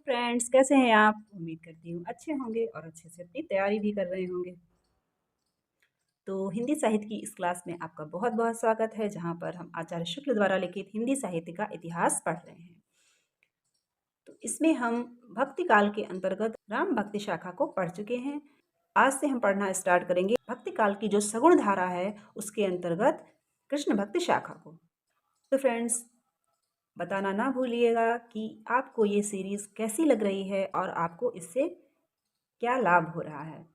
Friends, कैसे हैं आप? उम्मीद करती हूँ अच्छे होंगे और अच्छे से अपनी तैयारी भी कर रहे होंगे। तो हिंदी साहित्य की इस क्लास में आपका बहुत-बहुत स्वागत है, जहाँ पर हम आचार्य शुक्ल द्वारा लिखित हिंदी साहित्य का इतिहास पढ़ रहे हैं। तो इसमें हम भक्ति काल के अंतर्गत राम भक्ति शाखा को पढ़ चुके हैं। आज से हम पढ़ना स्टार्ट करेंगे भक्ति काल की जो सगुण धारा है, उसके अंतर्गत कृष्ण भक्ति शाखा को। तो फ्रेंड्स, बताना ना भूलिएगा कि आपको ये सीरीज़ कैसी लग रही है और आपको इससे क्या लाभ हो रहा है।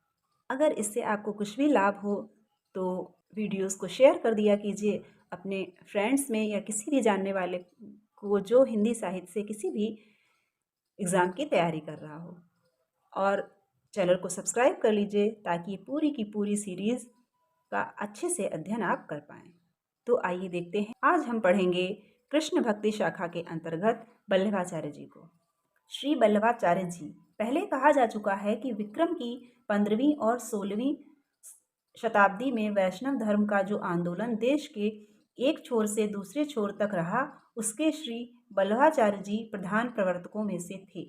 अगर इससे आपको कुछ भी लाभ हो तो वीडियोस को शेयर कर दिया कीजिए अपने फ्रेंड्स में या किसी भी जानने वाले को जो हिंदी साहित्य से किसी भी एग्ज़ाम की तैयारी कर रहा हो। और चैनल को सब्सक्राइब कर लीजिए ताकि पूरी की पूरी सीरीज़ का अच्छे से अध्ययन आप कर पाएँ। तो आइए देखते हैं, आज हम पढ़ेंगे कृष्ण भक्ति शाखा के अंतर्गत वल्लभाचार्य जी को। श्री वल्लभाचार्य जी, पहले कहा जा चुका है कि विक्रम की 15वीं और 16वीं शताब्दी में वैष्णव धर्म का जो आंदोलन देश के एक छोर से दूसरे छोर तक रहा, उसके श्री वल्लभाचार्य जी प्रधान प्रवर्तकों में से थे।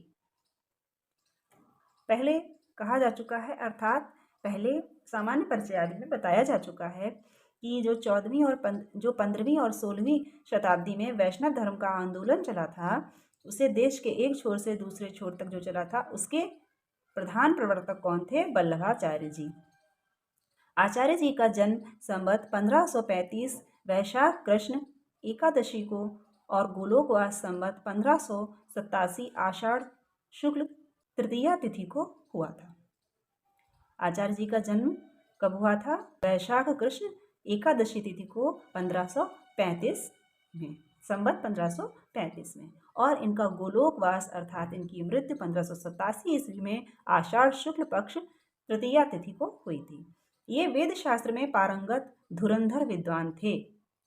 पहले कहा जा चुका है, अर्थात पहले सामान्य परिचय आदि में बताया जा चुका है कि जो 15वीं और 16वीं शताब्दी में वैष्णव धर्म का आंदोलन चला था, उसे देश के एक छोर से दूसरे छोर तक जो चला था, उसके प्रधान प्रवर्तक कौन थे? वल्लभाचार्य जी। आचार्य जी का जन्म संवत 1535 वैशाख कृष्ण एकादशी को और गोलोकवास संवत 1587 आषाढ़ शुक्ल तृतीया तिथि को हुआ था। आचार्य जी का जन्म कब हुआ था? वैशाख कृष्ण एकादशी तिथि को 1535 में, संवत 1535 में, और इनका गोलोकवास अर्थात इनकी मृत्यु 1587 ईस्वी में आषाढ़ शुक्ल पक्ष तृतीया तिथि को हुई थी। ये वेद शास्त्र में पारंगत धुरंधर विद्वान थे।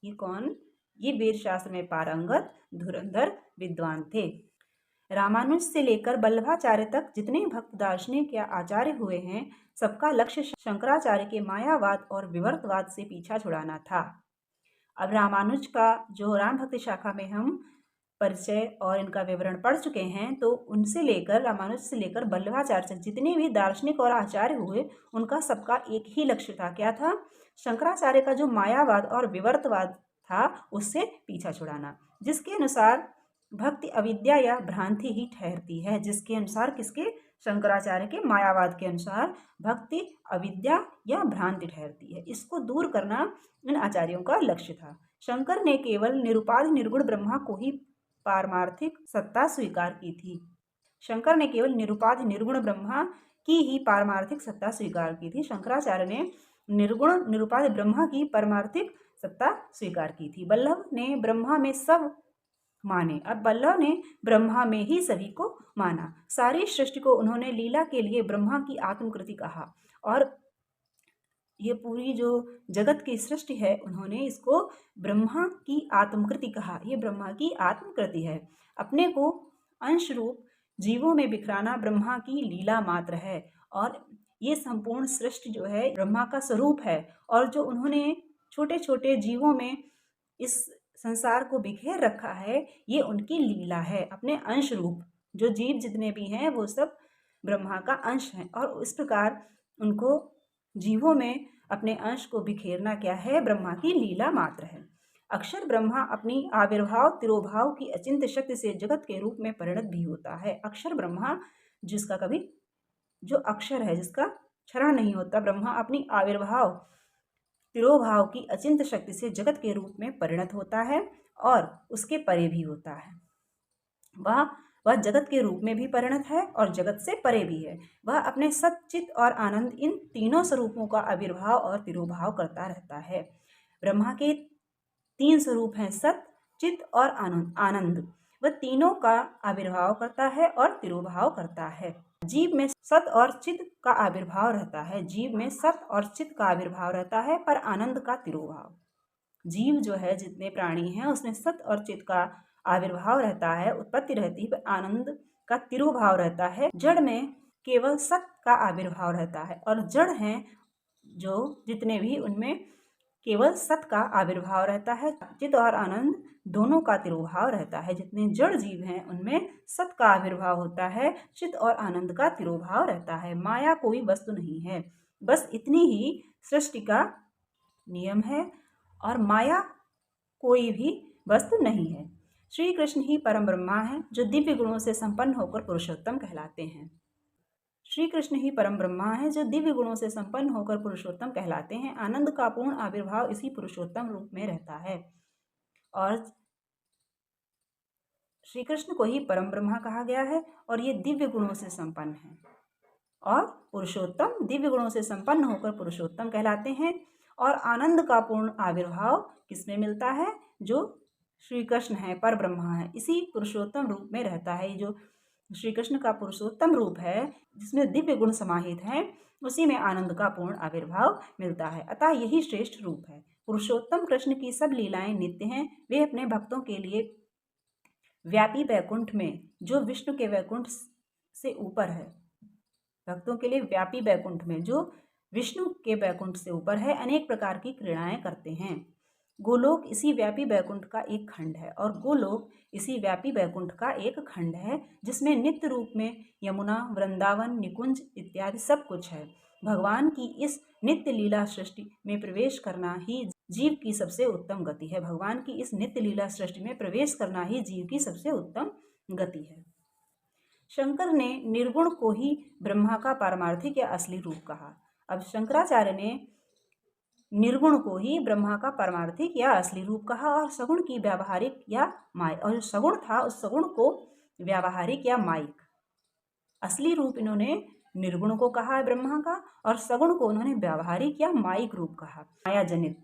ये कौन? ये वेद शास्त्र में पारंगत धुरंधर विद्वान थे। रामानुज से लेकर वल्लभाचार्य तक जितने भक्त दार्शनिक या आचार्य हुए हैं, सबका लक्ष्य शंकराचार्य के मायावाद और विवर्तवाद से पीछा छुड़ाना था। अब रामानुज का जो राम भक्ति शाखा में हम परिचय और इनका विवरण पढ़ चुके हैं, तो उनसे लेकर रामानुज से लेकर वल्लभाचार्य तक जितने भी दार्शनिक और आचार्य हुए, उनका सबका एक ही लक्ष्य था। क्या था? शंकराचार्य का जो मायावाद और विवर्तवाद था, उससे पीछा छुड़ाना, जिसके अनुसार भक्ति अविद्या या भ्रांति ही ठहरती है। जिसके अनुसार, किसके? शंकराचार्य के मायावाद के अनुसार भक्ति अविद्या या भ्रांति ठहरती है। इसको दूर करना इन आचार्यों का लक्ष्य था। शंकर ने केवल निरुपाधि निर्गुण ब्रह्मा को ही पारमार्थिक सत्ता स्वीकार की थी। शंकर ने केवल निरुपाधि निर्गुण ब्रह्मा की ही पारमार्थिक सत्ता स्वीकार की थी। शंकराचार्य ने निर्गुण निरुपाधि ब्रह्मा की पारमार्थिक सत्ता स्वीकार की थी। वल्लभ ने ब्रह्मा में सब माने और वल्लभ ने ब्रह्मा में ही सभी को माना। सारी सृष्टि को उन्होंने लीला के लिए ब्रह्मा की आत्मकृति कहा और ये पूरी जो जगत की सृष्टि है, उन्होंने इसको ब्रह्मा की आत्मकृति कहा। ये ब्रह्मा की आत्मकृति है। अपने को अंश रूप जीवों में बिखराना ब्रह्मा की लीला मात्र है और ये संपूर्ण सृष्टि जो है ब्रह्मा का स्वरूप है। और जो उन्होंने छोटे छोटे जीवों में इस संसार को बिखेर रखा है, ये उनकी लीला है। अपने अंश रूप जो जीव जितने भी हैं, वो सब ब्रह्मा का अंश हैं और इस प्रकार उनको जीवों में अपने अंश को बिखेरना क्या है? ब्रह्मा की लीला मात्र है। अक्षर ब्रह्मा अपनी आविर्भाव तिरोभाव की अचिंत्य शक्ति से जगत के रूप में परिणत भी होता है। अक्षर ब्रह्मा, जिसका कभी जो अक्षर है, जिसका क्षरण नहीं होता, ब्रह्मा अपनी आविर्भाव तिरोभाव की अचिंत्य शक्ति से जगत के रूप में परिणत होता है और उसके परे भी होता है। वह जगत के रूप में भी परिणत है और जगत से परे भी है। वह अपने सत, चित और आनंद, इन तीनों स्वरूपों का आविर्भाव और तिरोभाव करता रहता है। ब्रह्मा के 3 स्वरूप हैं, सत, चित और आनंद। वह तीनों का आविर्भाव करता है और तिरोभाव करता है। जीव में सत और चित का आविर्भाव रहता है। जीव में सत और चित का आविर्भाव रहता है, पर आनंद का तिरोभाव। जीव जो है, जितने प्राणी हैं, उसमें सत और चित का आविर्भाव रहता है, उत्पत्ति रहती है, पर आनंद का तिरोभाव रहता है। जड़ में केवल सत का आविर्भाव रहता है और जड़ हैं जो जितने भी, उनमें केवल सत का आविर्भाव रहता है। चित और आनंद दोनों का तिरोभाव रहता है। जितने जड़ जीव हैं उनमें सत का आविर्भाव होता है, चित और आनंद का तिरोभाव रहता है। माया कोई वस्तु नहीं है, बस इतनी ही सृष्टि का नियम है और माया कोई भी वस्तु नहीं है। श्री कृष्ण ही परम ब्रह्मा है जो दिव्य गुणों से संपन्न होकर पुरुषोत्तम कहलाते हैं। श्री कृष्ण ही परम ब्रह्मा है जो दिव्य गुणों से संपन्न होकर पुरुषोत्तम कहलाते हैं। आनंद का पूर्ण आविर्भाव इसी पुरुषोत्तम रूप में रहता है और श्री कृष्ण को ही परम ब्रह्मा कहा गया है और ये दिव्य गुणों से संपन्न है और पुरुषोत्तम दिव्य गुणों से संपन्न होकर पुरुषोत्तम कहलाते हैं। और आनंद का पूर्ण आविर्भाव किसमें मिलता है? जो श्री कृष्ण है, पर ब्रह्मा है, इसी पुरुषोत्तम रूप में रहता है। जो श्री कृष्ण का पुरुषोत्तम रूप है जिसमें दिव्य गुण समाहित हैं, उसी में आनंद का पूर्ण आविर्भाव मिलता है। अतः यही श्रेष्ठ रूप है। पुरुषोत्तम कृष्ण की सब लीलाएं नित्य हैं। वे अपने भक्तों के लिए व्यापी वैकुंठ में, जो विष्णु के वैकुंठ से ऊपर है, भक्तों के लिए व्यापी वैकुंठ में जो विष्णु के वैकुंठ से ऊपर है, अनेक प्रकार की क्रीड़ाएं करते हैं। गोलोक इसी व्यापी वैकुंठ का एक खंड है और गोलोक इसी व्यापी वैकुंठ का एक खंड है जिसमें नित्य रूप में यमुना, वृंदावन, निकुंज इत्यादि सब कुछ है। भगवान की इस नित्य लीला सृष्टि में प्रवेश करना ही जीव की सबसे उत्तम गति है। भगवान की इस नित्य लीला सृष्टि में प्रवेश करना ही जीव की सबसे उत्तम गति है। शंकर ने निर्गुण को ही ब्रह्मा का पारमार्थिक या असली रूप कहा। अब शंकराचार्य ने निर्गुण को ही ब्रह्मा का पारमार्थिक या असली रूप कहा और सगुण की व्यावहारिक या माइक, और जो सगुण था उस सगुण को व्यावहारिक या माइक, असली रूप इन्होंने निर्गुण को कहा है ब्रह्मा का, और सगुण को उन्होंने व्यावहारिक या माइक रूप कहा, माया जनित।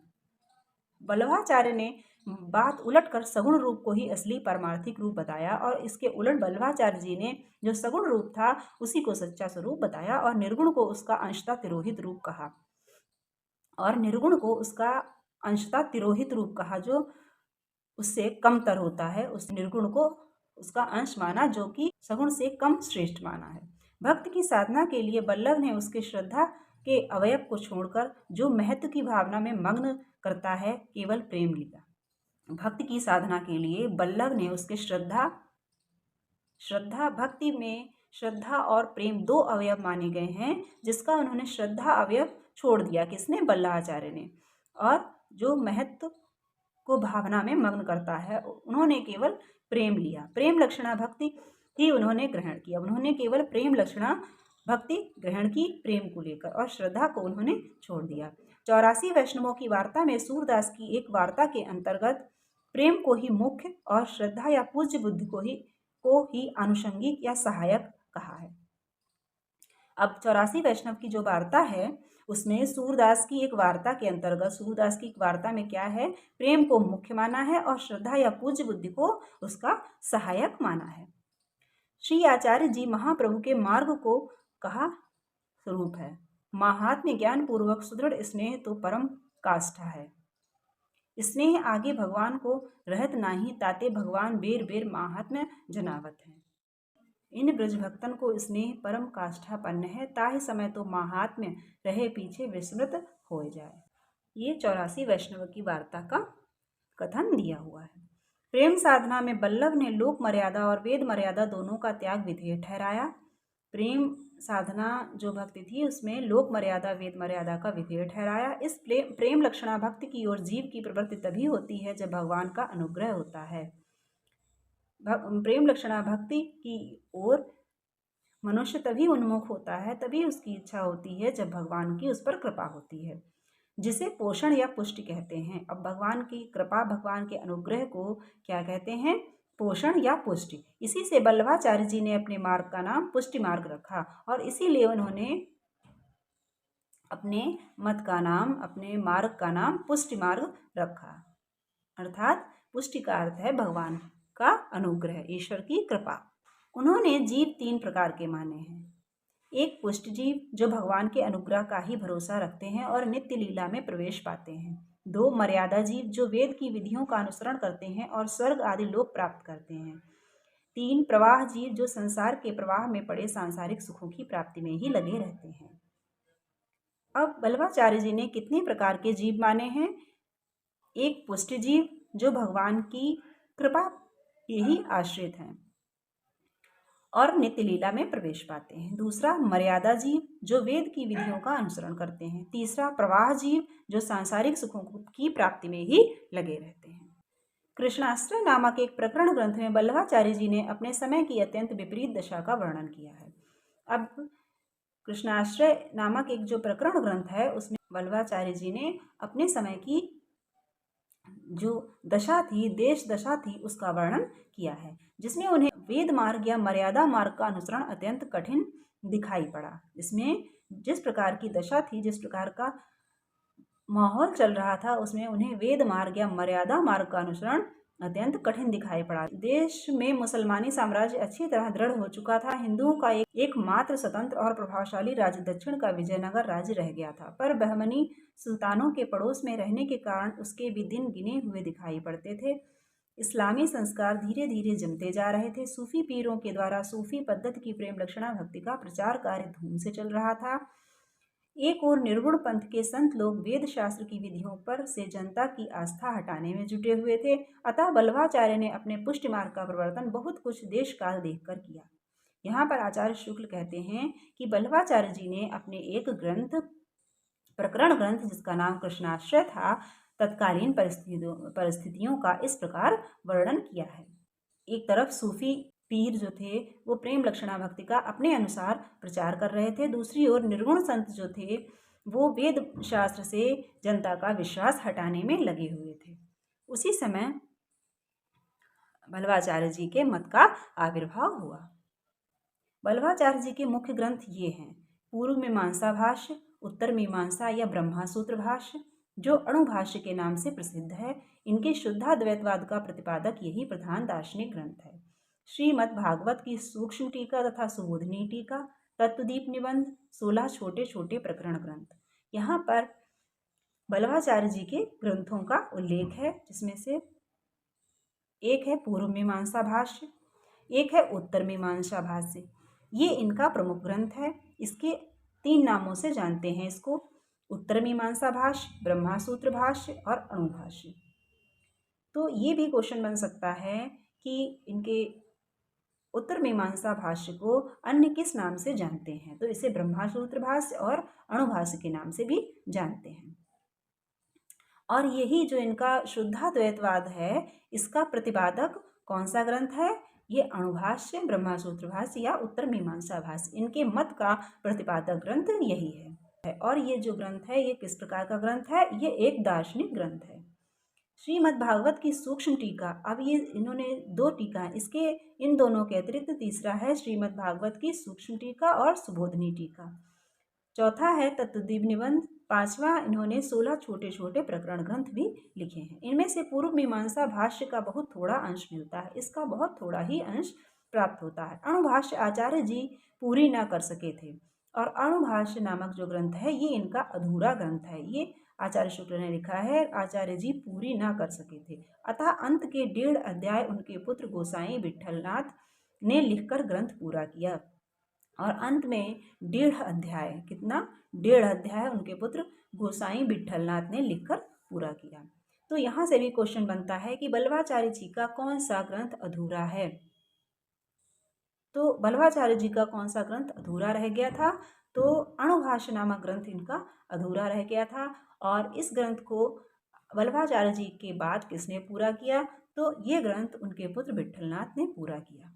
वल्लभाचार्य ने बात उलट कर सगुण रूप को ही असली पारमार्थिक रूप बताया और इसके उलट वल्लभाचार्य जी ने जो सगुण रूप था उसी को सच्चा स्वरूप बताया और निर्गुण को उसका अंशतः तिरोहित रूप कहा और निर्गुण को उसका अंशतः तिरोहित रूप कहा जो उससे कमतर होता है। उस निर्गुण को उसका अंश माना जो कि सगुण से कम श्रेष्ठ माना है। भक्त की साधना के लिए बल्लभ ने उसके श्रद्धा के अवयव को छोड़कर जो महत्व की भावना में मग्न करता है केवल प्रेम लिया। भक्त की साधना के लिए बल्लभ ने उसके श्रद्धा भक्ति में श्रद्धा और प्रेम दो अवयव माने गए हैं, जिसका उन्होंने श्रद्धा अवयव छोड़ दिया। किसने? वल्लभाचार्य ने। और जो महत्व को भावना में मग्न करता है उन्होंने केवल प्रेम लिया। प्रेम लक्षणा भक्ति ही उन्होंने ग्रहण किया। उन्होंने केवल प्रेम लक्षणा भक्ति ग्रहण की प्रेम को लेकर और श्रद्धा को उन्होंने छोड़ दिया। 84 वैष्णवों की वार्ता में सूरदास की एक वार्ता के अंतर्गत प्रेम को ही मुख्य और श्रद्धा या पूज्य बुद्धि को ही आनुषंगिक या सहायक कहा है। अब 84 वैष्णव की जो वार्ता है उसमें सूरदास की एक वार्ता के अंतर्गत सूरदास की एक वार्ता में क्या है? प्रेम को मुख्य माना है और श्रद्धा या पूज्य बुद्धि को उसका सहायक माना है। श्री आचार्य जी महाप्रभु के मार्ग को कहा स्वरूप है। माहात्म्य ज्ञान पूर्वक सुदृढ़ स्नेह तो परम काष्ठा है। स्नेह आगे भगवान को रहत नाही, ताते भगवान बेर बेर माहात्म्य जनावत है। इन ब्रज भक्तन को स्नेह परम काष्ठापन्न है, ताहि समय तो माहात्म्य रहे पीछे विस्मृत हो जाए। ये 84 वैष्णव की वार्ता का कथन दिया हुआ है। प्रेम साधना में बल्लभ ने लोक मर्यादा और वेद मर्यादा दोनों का त्याग विधेय ठहराया। प्रेम साधना जो भक्ति थी उसमें लोक मर्यादा वेद मर्यादा का विधेय ठहराया। इस प्रेम लक्षणा भक्ति की ओर जीव की प्रवृत्ति तभी होती है जब भगवान का अनुग्रह होता है। प्रेम लक्षणा भक्ति की ओर मनुष्य तभी उन्मुख होता है, तभी उसकी इच्छा होती है जब भगवान की उस पर कृपा होती है, जिसे पोषण या पुष्टि कहते हैं। अब भगवान की कृपा, भगवान के अनुग्रह को क्या कहते हैं? पोषण या पुष्टि। इसी से वल्लभाचार्य जी ने अपने मार्ग का नाम पुष्टि मार्ग रखा और इसीलिए उन्होंने अपने मत का नाम, अपने मार्ग का नाम पुष्टि मार्ग रखा। अर्थात पुष्टि का अर्थ है भगवान का अनुग्रह, ईश्वर की कृपा। उन्होंने जीव 3 प्रकार के माने हैं। एक पुष्ट जीव जो भगवान के अनुग्रह का ही भरोसा रखते हैं और नित्य लीला में प्रवेश पाते हैं। 2 मर्यादा जीव जो वेद की विधियों का अनुसरण करते हैं और स्वर्ग आदि लोक प्राप्त करते हैं। 3 प्रवाह जीव जो संसार के प्रवाह में पड़े सांसारिक सुखों की प्राप्ति में ही लगे रहते हैं। अब वल्लभाचार्य जी ने कितने प्रकार के जीव माने हैं? एक पुष्ट जीव जो भगवान की कृपा के ही आश्रित हैं और नित्य लीला में प्रवेश पाते हैं। दूसरा मर्यादा जीव जो वेद की विधियों का अनुसरण करते हैं। तीसरा प्रवाह जीव जो सांसारिक सुखों की प्राप्ति में ही लगे रहते हैं। कृष्णाश्रय नामक एक प्रकरण ग्रंथ में वल्लभाचार्य जी ने अपने समय की अत्यंत विपरीत दशा का वर्णन किया है। अब कृष्णाश्रय नामक एक जो प्रकरण ग्रंथ है उसमें वल्लभाचार्य जी ने अपने समय की जो दशा थी, देश दशा थी, उसका वर्णन किया है, जिसमें उन्हें वेद मार्ग या मर्यादा मार्ग का अनुसरण अत्यंत कठिन दिखाई पड़ा। इसमें जिस प्रकार की दशा थी, जिस प्रकार का माहौल चल रहा था, उसमें उन्हें वेद मार्ग या मर्यादा मार्ग का अनुसरण अत्यंत कठिन दिखाई पड़ा। देश में मुसलमानी साम्राज्य अच्छी तरह दृढ़ हो चुका था। हिंदुओं का एकमात्र स्वतंत्र और प्रभावशाली राज्य दक्षिण का विजयनगर राज्य रह गया था, पर बहमनी सुल्तानों के पड़ोस में रहने के कारण उसके भी दिन गिने हुए दिखाई पड़ते थे। इस्लामी संस्कार धीरे धीरे जमते जा रहे थे। सूफी पीरों के द्वारा सूफी पद्धति की प्रेम लक्षणा भक्ति का प्रचार कार्य धूम से चल रहा था। एक और निर्गुण पंथ के संत लोग वेद शास्त्र की विधियों पर से जनता की आस्था हटाने में जुटे हुए थे। अतः वल्लभाचार्य ने अपने पुष्टि मार्ग का प्रवर्तन बहुत कुछ देश काल देखकर किया। यहाँ पर आचार्य शुक्ल कहते हैं कि वल्लभाचार्य जी ने अपने एक प्रकरण ग्रंथ जिसका नाम कृष्णाश्रय था, तत्कालीन परिस्थितियों का इस प्रकार वर्णन किया है। एक तरफ सूफी पीर जो थे वो प्रेम लक्षणा भक्ति का अपने अनुसार प्रचार कर रहे थे। दूसरी ओर निर्गुण संत जो थे वो वेद शास्त्र से जनता का विश्वास हटाने में लगे हुए थे। उसी समय वल्लभाचार्य जी के मत का आविर्भाव हुआ। वल्लभाचार्य जी के मुख्य ग्रंथ ये हैं: पूर्व मीमांसा भाष्य, उत्तर मीमांसा या ब्रह्मासूत्र भाष्य जो अणुभाष्य के नाम से प्रसिद्ध है। इनके शुद्धाद्वैतवाद का प्रतिपादक यही प्रधान दार्शनिक ग्रंथ है। श्रीमद् भागवत की सूक्ष्म टीका तथा सुबोधनी टीका, तत्वदीप निबंध, 16 छोटे छोटे प्रकरण ग्रंथ। यहाँ पर वल्लभाचार्य जी के ग्रंथों का उल्लेख है, जिसमें से एक है पूर्व मीमांसा भाष्य, एक है उत्तर मीमांसा भाष्य। ये इनका प्रमुख ग्रंथ है। इसके 3 नामों से जानते हैं इसको: उत्तर मीमांसा भाष्य, ब्रह्मासूत्र भाष्य और अणुभाष्य। तो ये भी क्वेश्चन बन सकता है कि इनके उत्तर मीमांसा भाष्य को अन्य किस नाम से जानते हैं, तो इसे ब्रह्मासूत्र भाष्य और अणुभाष्य के नाम से भी जानते हैं। और यही जो इनका शुद्धाद्वैतवाद है, इसका प्रतिपादक कौन सा ग्रंथ है? ये अणुभाष्य, ब्रह्मासूत्र भाष्य या उत्तर मीमांसा भाष्य, इनके मत का प्रतिपादक ग्रंथ यही है। और ये जो ग्रंथ है ये किस प्रकार का ग्रंथ है? ये एक दार्शनिक ग्रंथ है। श्रीमद् भागवत की सूक्ष्म टीका, अब ये इन्होंने 2 टीका है, इसके इन दोनों के अतिरिक्त तीसरा है श्रीमद् भागवत की सूक्ष्म टीका और सुबोधनी टीका। चौथा है तत्वदीप निबंध। 5वां इन्होंने 16 छोटे छोटे प्रकरण ग्रंथ भी लिखे हैं। इनमें से पूर्व मीमांसा भाष्य का बहुत थोड़ा अंश मिलता है, इसका बहुत थोड़ा ही अंश प्राप्त होता है। अणुभाष्य आचार्य जी पूरी ना कर सके थे और अणुभाष्य नामक जो ग्रंथ है ये इनका अधूरा ग्रंथ है। ये आचार्य शुक्ल ने लिखा है, आचार्य जी पूरी ना कर सके थे। अतः अंत के 1.5 अध्याय उनके पुत्र गोसाई विट्ठलनाथ ने लिखकर ग्रंथ पूरा किया और अंत में 1.5 अध्याय, कितना? 1.5 अध्याय उनके पुत्र गोसाई विट्ठलनाथ ने लिखकर पूरा किया। तो यहाँ से भी क्वेश्चन बनता है कि वल्लभाचार्य जी का कौन सा ग्रंथ अधूरा है? तो वल्लभाचार्य जी का कौन सा ग्रंथ अधूरा रह गया था? तो अणुभाष्य नामक ग्रंथ इनका अधूरा रह गया था। और इस ग्रंथ को वल्लभाचार्य जी के बाद किसने पूरा किया? तो ये ग्रंथ उनके पुत्र विट्ठलनाथ ने पूरा किया।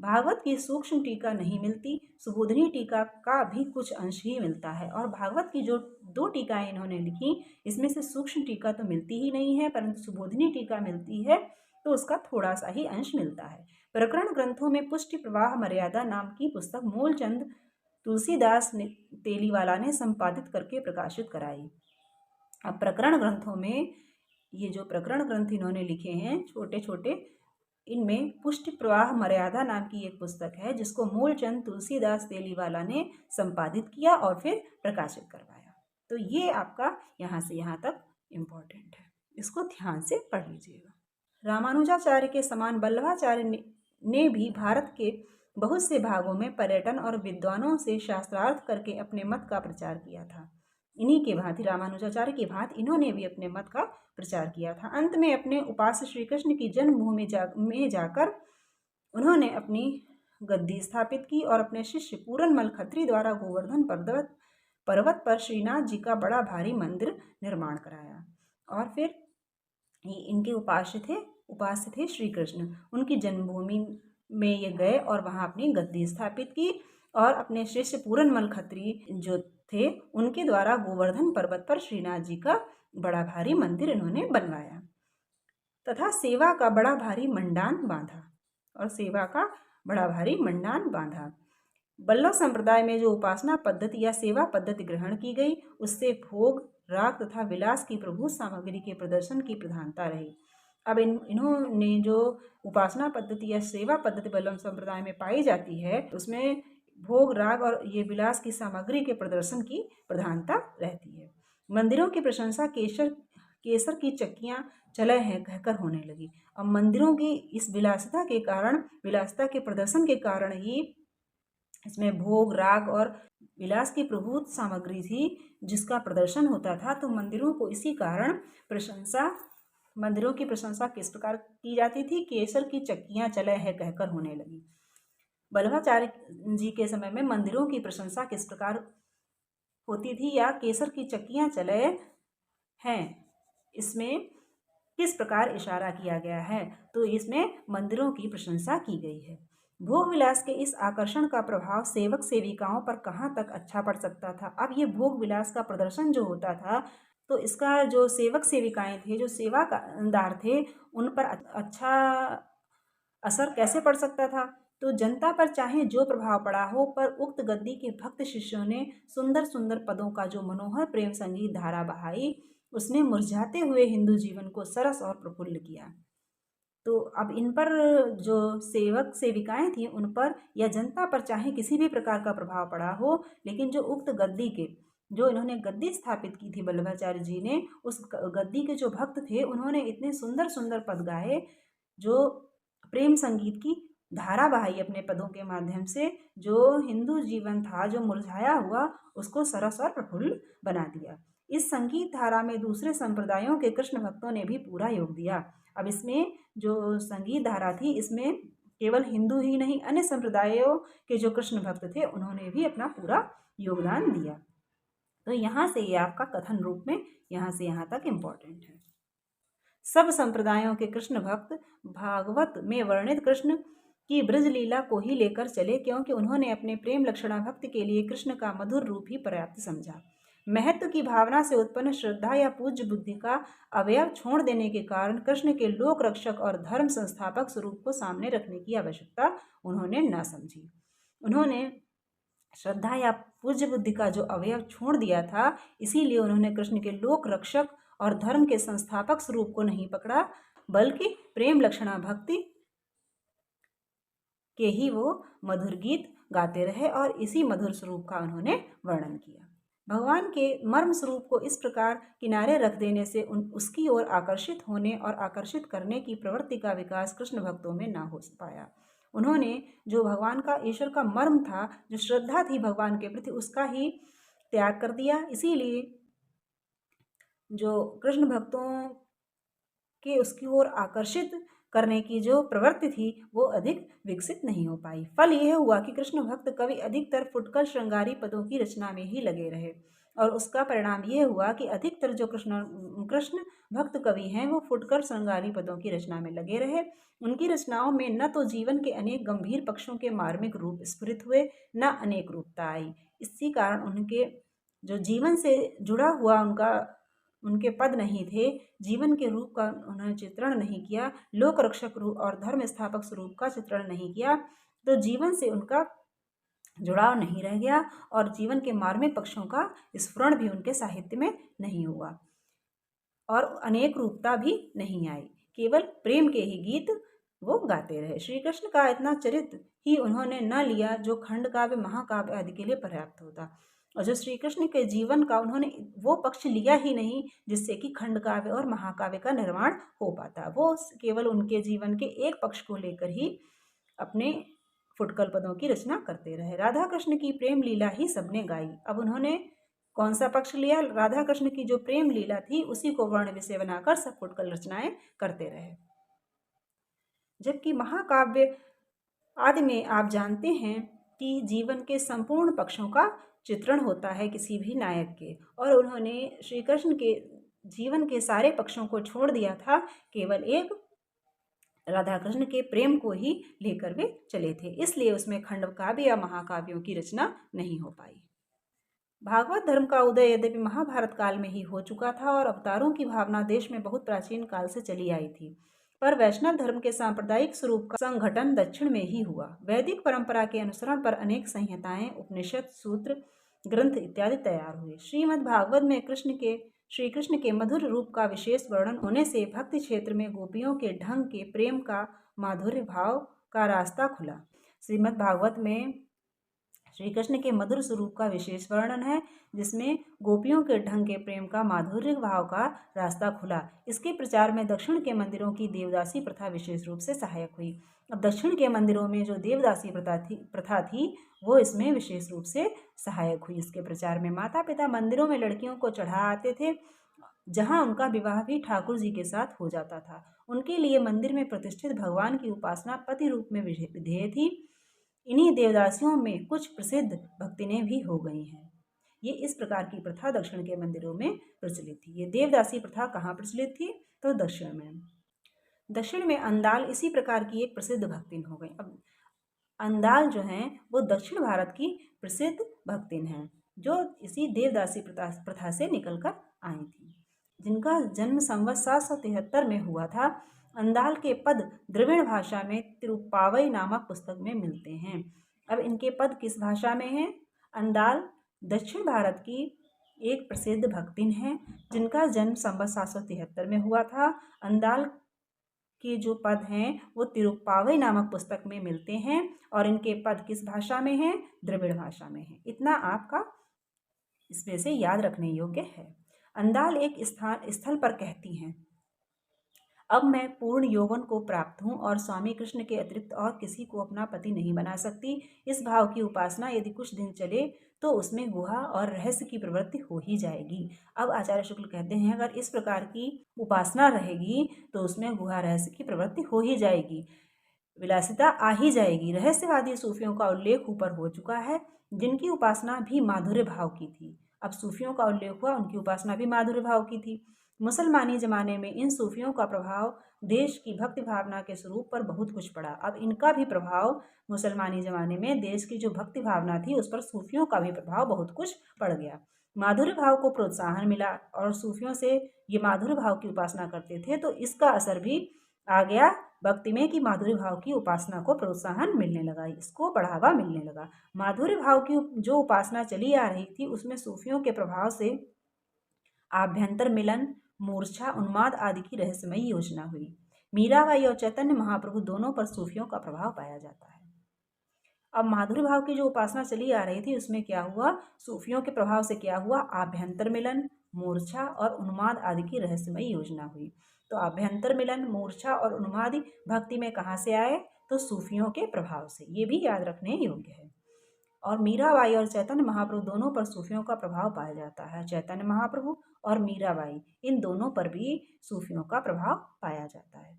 भागवत की सूक्ष्म टीका नहीं मिलती, सुबोधनी टीका का भी कुछ अंश ही मिलता है। और भागवत की जो 2 टीकाएं इन्होंने लिखी, इसमें से सूक्ष्म टीका तो मिलती ही नहीं है, परंतु सुबोधनी टीका मिलती है, तो उसका थोड़ा सा ही अंश मिलता है। प्रकरण ग्रंथों में पुष्टि प्रवाह मर्यादा नाम की पुस्तक मूलचंद तुलसीदास तेलीवाला ने संपादित करके प्रकाशित कराई। अब प्रकरण ग्रंथों में ये जो प्रकरण ग्रंथ इन्होंने लिखे हैं छोटे छोटे, इनमें पुष्टि प्रवाह मर्यादा नाम की एक पुस्तक है जिसको मूलचंद तुलसीदास तेलीवाला ने संपादित किया और फिर प्रकाशित करवाया। तो ये आपका यहाँ से यहाँ तक इम्पोर्टेंट है, इसको ध्यान से पढ़ लीजिएगा। रामानुजाचार्य के समान वल्लभाचार्य ने भी भारत के बहुत से भागों में पर्यटन और विद्वानों से शास्त्रार्थ करके अपने मत का प्रचार किया था। इन्हीं के भांति, रामानुजाचार्य की भांति इन्होंने भी अपने मत का प्रचार किया था। अंत में अपने उपास्य श्री कृष्ण की जन्मभूमि में जाकर उन्होंने अपनी गद्दी स्थापित की और अपने शिष्य पूरनमल खत्री द्वारा गोवर्धन पर्वत पर श्रीनाथ जी का बड़ा भारी मंदिर निर्माण कराया। और फिर इनके उपास्य थे श्री कृष्ण। उनकी जन्मभूमि में ये गए और वहाँ अपनी गद्दी स्थापित की और अपने शिष्य पूरनमल खत्री जो थे उनके द्वारा गोवर्धन पर्वत पर श्रीनाथ जी का बड़ा भारी मंदिर इन्होंने बनवाया तथा सेवा का बड़ा भारी मंडान बांधा बल्लभ संप्रदाय में जो उपासना पद्धति या सेवा पद्धति ग्रहण की गई उससे भोग, राग तथा विलास की प्रभु सामग्री के प्रदर्शन की प्रधानता रही। अब इन्होंने जो उपासना पद्धति या सेवा पद्धति बल्लभ संप्रदाय में पाई जाती है उसमें भोग, राग और ये विलास की सामग्री के प्रदर्शन की प्रधानता रहती है। मंदिरों की प्रशंसा केसर की चक्कियाँ चले हैं कहकर होने लगी। अब मंदिरों की इस विलासिता के प्रदर्शन के कारण ही इसमें भोग, राग और विलास की प्रभुत सामग्री थी जिसका प्रदर्शन होता था। तो मंदिरों की प्रशंसा किस प्रकार की जाती थी? केसर की चक्कियाँ चले हैं कहकर होने लगी। वल्लभाचार्य जी के समय में मंदिरों की प्रशंसा किस प्रकार होती थी या केसर की चक्कियाँ चले हैं, इसमें किस प्रकार इशारा किया गया है? तो इसमें मंदिरों की प्रशंसा की गई है। भोग विलास के इस आकर्षण का प्रभाव सेवक सेविकाओं पर कहाँ तक अच्छा पड़ सकता था? अब ये भोग विलास का प्रदर्शन जो होता था तो इसका जो सेवक सेविकाएं थे, जो सेवादार थे, उन पर अच्छा असर कैसे पड़ सकता था? तो जनता पर चाहे जो प्रभाव पड़ा हो, पर उक्त गद्दी के भक्त शिष्यों ने सुंदर सुंदर पदों का जो मनोहर प्रेम संगीत धारा बहाई, उसने मुरझाते हुए हिंदू जीवन को सरस और प्रफुल्ल किया। तो अब इन पर जो सेवक सेविकाएं थी उन पर या जनता पर चाहे किसी भी प्रकार का प्रभाव पड़ा हो, लेकिन जो उक्त गद्दी के जो इन्होंने गद्दी स्थापित की थी वल्लभाचार्य जी ने, उस गद्दी के जो भक्त थे उन्होंने इतने सुंदर सुंदर पद गाए, जो प्रेम संगीत की धारा बहाई अपने पदों के माध्यम से, जो हिंदू जीवन था जो मुरझाया हुआ उसको सरस और प्रफुल्ल बना दिया। इस संगीत धारा में दूसरे संप्रदायों के कृष्ण भक्तों ने भी पूरा योग दिया। अब इसमें जो संगीत धारा थी इसमें केवल हिंदू ही नहीं, अन्य संप्रदायों के जो कृष्ण भक्त थे उन्होंने भी अपना पूरा योगदान दिया। तो यहाँ से ये आपका कथन रूप में यहाँ से यहाँ तक इम्पोर्टेंट है। सब संप्रदायों के कृष्ण भक्त भागवत में वर्णित कृष्ण की ब्रज लीला को ही लेकर चले, क्योंकि उन्होंने अपने प्रेम लक्षणा भक्ति के लिए कृष्ण का मधुर रूप ही पर्याप्त समझा। महत्व की भावना से उत्पन्न श्रद्धा या पूज्य बुद्धि का अवयव छोड़ देने के कारण कृष्ण के लोक रक्षक और धर्म संस्थापक स्वरूप को सामने रखने की आवश्यकता उन्होंने न समझी। उन्होंने श्रद्धा या पूज्य बुद्धि का जो अवयव छोड़ दिया था, इसीलिए उन्होंने कृष्ण के लोक रक्षक और धर्म के संस्थापक स्वरूप को नहीं पकड़ा, बल्कि प्रेम लक्षणा भक्ति के ही वो मधुर गीत गाते रहे और इसी मधुर स्वरूप का उन्होंने वर्णन किया। भगवान के मर्म स्वरूप को इस प्रकार किनारे रख देने से उसकी ओर आकर्षित होने और आकर्षित करने की प्रवृत्ति का विकास कृष्ण भक्तों में ना हो पाया। उन्होंने जो भगवान का, ईश्वर का मर्म था, जो श्रद्धा थी भगवान के प्रति, उसका ही त्याग कर दिया। इसीलिए जो कृष्ण भक्तों के उसकी ओर आकर्षित करने की जो प्रवृत्ति थी वो अधिक विकसित नहीं हो पाई। फल यह हुआ कि कृष्ण भक्त कवि अधिकतर फुटकर श्रृंगारी पदों की रचना में ही लगे रहे और उसका परिणाम यह हुआ कि अधिकतर जो कृष्ण भक्त कवि हैं वो फुटकर श्रृंगारी पदों की रचना में लगे रहे। उनकी रचनाओं में न तो जीवन के अनेक गंभीर पक्षों के मार्मिक रूप स्फुरित हुए, न अनेक रूपता आई। इसी कारण उनके जो जीवन से जुड़ा हुआ उनके पद नहीं थे, जीवन के रूप का उन्होंने चित्रण नहीं किया, लोक रक्षक रूप और धर्म स्थापक स्वरूप का चित्रण नहीं किया, तो जीवन से उनका जुड़ाव नहीं रह गया और जीवन के मार्मिक पक्षों का स्फुरण भी उनके साहित्य में नहीं हुआ और अनेक रूपता भी नहीं आई। केवल प्रेम के ही गीत वो गाते रहे। श्री कृष्ण का इतना चरित्र ही उन्होंने न लिया जो खंड काव्य, महाकाव्य आदि के लिए पर्याप्त होता, और जो श्री कृष्ण के जीवन का उन्होंने वो पक्ष लिया ही नहीं जिससे कि खंड काव्य और महाकाव्य का निर्माण हो पाता। वो केवल उनके जीवन के एक पक्ष को लेकर ही अपने फुटकल पदों की रचना करते रहे। राधा कृष्ण की प्रेम लीला ही सबने गाई। अब उन्होंने कौन सा पक्ष लिया? राधा कृष्ण की जो प्रेम लीला थी उसी को वर्ण विषय बनाकर सब फुटकल रचनाएं करते रहे। जबकि महाकाव्य आदि में आप जानते हैं कि जीवन के संपूर्ण पक्षों का चित्रण होता है किसी भी नायक के, और उन्होंने श्री कृष्ण के जीवन के सारे पक्षों को छोड़ दिया था, केवल एक राधा कृष्ण के प्रेम को ही लेकर वे चले थे। इसलिए उसमें खंड काव्य या महाकाव्यों की रचना नहीं हो पाई। भागवत धर्म का उदय यद्यपि महाभारत काल में ही हो चुका था और अवतारों की भावना देश में बहुत प्राचीन काल से चली आई थी, पर वैष्णव धर्म के सांप्रदायिक स्वरूप का संगठन दक्षिण में ही हुआ। वैदिक परंपरा के अनुसरण पर अनेक संहिताएं, उपनिषद, सूत्र, ग्रंथ इत्यादि तैयार हुए। श्रीमद् भागवत में श्री कृष्ण के मधुर रूप का विशेष वर्णन होने से भक्ति क्षेत्र में गोपियों के ढंग के प्रेम का माधुर्य भाव का रास्ता खुला। श्रीमद् भागवत में श्री कृष्ण के मधुर स्वरूप का विशेष वर्णन है, जिसमें गोपियों के ढंग के प्रेम का माधुर्य भाव का रास्ता खुला। इसके प्रचार में दक्षिण के मंदिरों की देवदासी प्रथा विशेष रूप से सहायक हुई। अब दक्षिण के मंदिरों में जो देवदासी प्रथा थी वो इसमें विशेष रूप से सहायक हुई। इसके प्रचार में माता पिता मंदिरों में लड़कियों को चढ़ा आते थे, जहाँ उनका विवाह भी ठाकुर जी के साथ हो जाता था। उनके लिए मंदिर में प्रतिष्ठित भगवान की उपासना पति रूप में विधेय थी। इन्हीं देवदासियों में कुछ प्रसिद्ध भक्तिनें भी हो गई हैं। ये इस प्रकार की प्रथा दक्षिण के मंदिरों में प्रचलित थी। ये देवदासी प्रथा कहाँ प्रचलित थी? तो दक्षिण में। दक्षिण में अंदाल इसी प्रकार की एक प्रसिद्ध भक्तिन हो गई। अब अंदाल जो हैं वो दक्षिण भारत की प्रसिद्ध भक्तिन हैं, जो इसी देवदासी प्रथा से निकलकर आई थी, जिनका जन्म संवत 773 में हुआ था। अंदाल के पद द्रविड़ भाषा में तिरुप्पावई नामक पुस्तक में मिलते हैं। अब इनके पद किस भाषा में हैं? अंदाल दक्षिण भारत की एक प्रसिद्ध भक्तिन है, जिनका जन्म संवत 773 में हुआ था। अंदाल के जो पद हैं वो तिरुप्पावई नामक पुस्तक में मिलते हैं, और इनके पद किस भाषा में हैं? द्रविड़ भाषा में है। इतना आपका इसमें से याद रखने योग्य है। अंदाल एक स्थल पर कहती हैं, अब मैं पूर्ण यौवन को प्राप्त हूँ और स्वामी कृष्ण के अतिरिक्त और किसी को अपना पति नहीं बना सकती। इस भाव की उपासना यदि कुछ दिन चले तो उसमें गुहा और रहस्य की प्रवृत्ति हो ही जाएगी। अब आचार्य शुक्ल कहते हैं, अगर इस प्रकार की उपासना रहेगी तो उसमें गुहा रहस्य की प्रवृत्ति हो ही जाएगी, विलासिता आ ही जाएगी। रहस्यवादी सूफियों का उल्लेख ऊपर हो चुका है, जिनकी उपासना भी माधुर्य भाव की थी। अब सूफियों का उल्लेख हुआ, उनकी उपासना भी माधुर्य भाव की थी। मुसलमानी जमाने में इन सूफियों का प्रभाव देश की भक्ति भावना के स्वरूप पर बहुत कुछ पड़ा। अब इनका भी प्रभाव मुसलमानी जमाने में देश की जो भक्ति भावना थी उस पर सूफियों का भी प्रभाव बहुत कुछ पड़ गया। माधुर्य भाव को प्रोत्साहन मिला और सूफियों से ये माधुर्य भाव की उपासना करते थे, तो इसका असर भी आ गया भक्ति में कि माधुर्य भाव की उपासना को प्रोत्साहन मिलने लगा, इसको बढ़ावा मिलने लगा। माधुर्य भाव की जो उपासना चली आ रही थी उसमें सूफियों के प्रभाव से आभ्यंतर मिलन, मूर्छा, उन्माद आदि की रहस्यमयी योजना हुई। मीराबाई और चैतन्य महाप्रभु दोनों पर सूफियों का प्रभाव पाया जाता है। अब माधुर्य भाव की जो उपासना चली आ रही थी उसमें क्या हुआ? सूफियों के प्रभाव से क्या हुआ? आभ्यंतर मिलन, मूर्छा और उन्माद आदि की रहस्यमयी योजना हुई। तो आभ्यंतर मिलन, मूर्छा और उन्माद भक्ति में कहाँ से आए? तो सूफियों के प्रभाव से। ये भी याद रखने योग्य है। और मीराबाई और चैतन्य महाप्रभु दोनों पर सूफियों का प्रभाव पाया जाता है। चैतन्य महाप्रभु और मीराबाई इन दोनों पर भी सूफियों का प्रभाव पाया जाता है।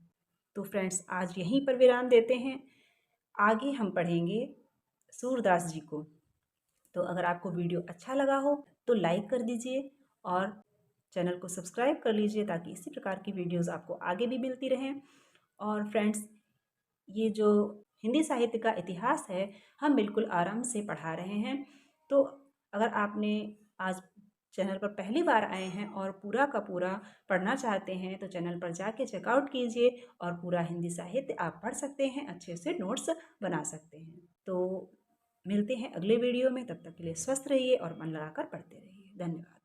तो फ्रेंड्स, आज यहीं पर विराम देते हैं। आगे हम पढ़ेंगे सूरदास जी को। तो अगर आपको वीडियो अच्छा लगा हो तो लाइक कर दीजिए और चैनल को सब्सक्राइब कर लीजिए, ताकि इसी प्रकार की वीडियोस आपको आगे भी मिलती रहें। और फ्रेंड्स, ये जो हिंदी साहित्य का इतिहास है हम बिल्कुल आराम से पढ़ा रहे हैं। तो अगर आपने आज चैनल पर पहली बार आए हैं और पूरा का पूरा पढ़ना चाहते हैं तो चैनल पर जाके चेकआउट कीजिए और पूरा हिंदी साहित्य आप पढ़ सकते हैं, अच्छे से नोट्स बना सकते हैं। तो मिलते हैं अगले वीडियो में, तब तक के लिए स्वस्थ रहिए और मन लगाकर पढ़ते रहिए। धन्यवाद।